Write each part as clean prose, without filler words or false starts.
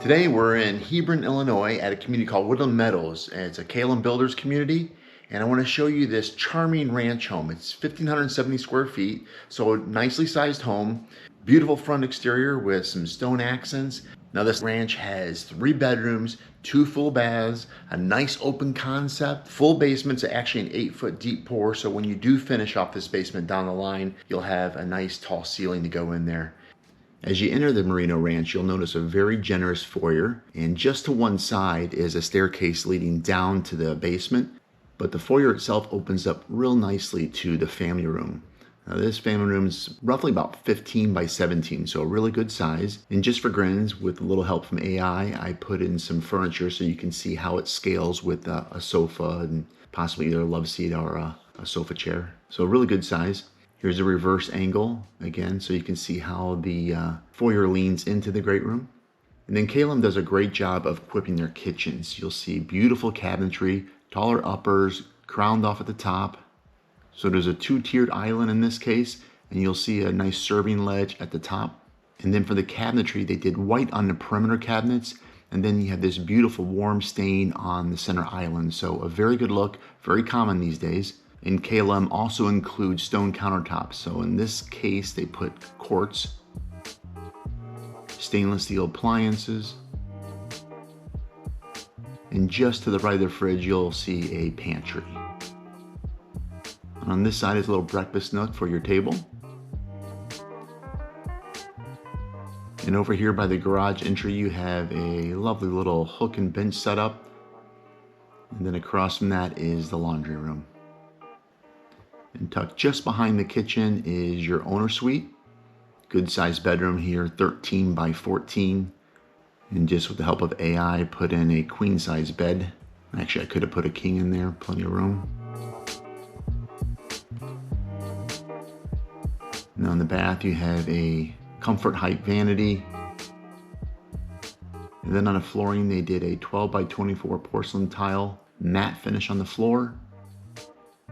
Today we're in Hebron, Illinois at a community called Woodland Meadows. And it's a KLM Builders community. And I want to show you this charming ranch home. It's 1,570 square feet, so a nicely sized home. Beautiful front exterior with some stone accents. Now this ranch has 3 bedrooms, 2 full baths, a nice open concept. Full basement's actually an 8-foot deep pour, so when you do finish off this basement down the line, you'll have a nice tall ceiling to go in there. As you enter the Marino Ranch, you'll notice a very generous foyer, and just to one side is a staircase leading down to the basement, but the foyer itself opens up real nicely to the family room. Now this family room is roughly about 15 by 17, so a really good size. And just for grins, with a little help from AI, I put in some furniture so you can see how it scales with a sofa and possibly either a love seat or a sofa chair. So a really good size. Here's a reverse angle again, so you can see how the foyer leans into the great room. And then KLM does a great job of equipping their kitchens. You'll see beautiful cabinetry, taller uppers, crowned off at the top. So there's a 2-tiered island in this case, and you'll see a nice serving ledge at the top. And then for the cabinetry, they did white on the perimeter cabinets, and then you have this beautiful warm stain on the center island. So a very good look, very common these days. And KLM also includes stone countertops. So in this case, they put quartz, stainless steel appliances, and just to the right of the fridge, you'll see a pantry. On this side is a little breakfast nook for your table. And over here by the garage entry, you have a lovely little hook and bench setup. And then across from that is the laundry room. And tucked just behind the kitchen is your owner suite. Good sized bedroom here, 13 by 14. And just with the help of AI, put in a queen size bed. Actually, I could have put a king in there, plenty of room. Now in the bath, you have a comfort height vanity. And then on the flooring, they did a 12 by 24 porcelain tile matte finish on the floor.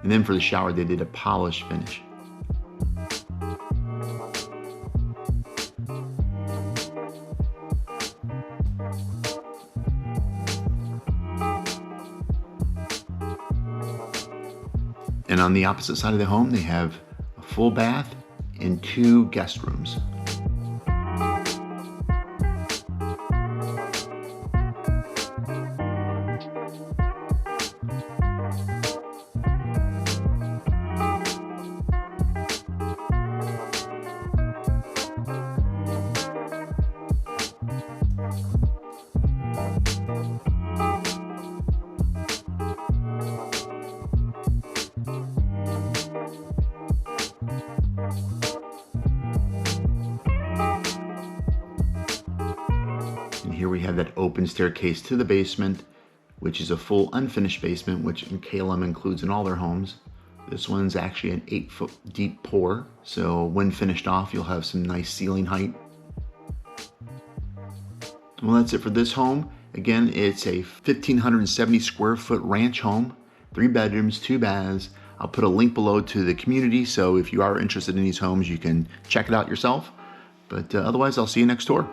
And then for the shower, they did a polished finish. And on the opposite side of the home, they have a full bath and 2 guest rooms. And here we have that open staircase to the basement, which is a full unfinished basement, which KLM includes in all their homes. This one's actually an 8-foot deep pour, so when finished off, you'll have some nice ceiling height. Well, that's it for this home. Again, it's a 1,570 square foot ranch home, 3 bedrooms, 2 baths. I'll put a link below to the community, so if you are interested in these homes, you can check it out yourself. But otherwise, I'll see you next tour.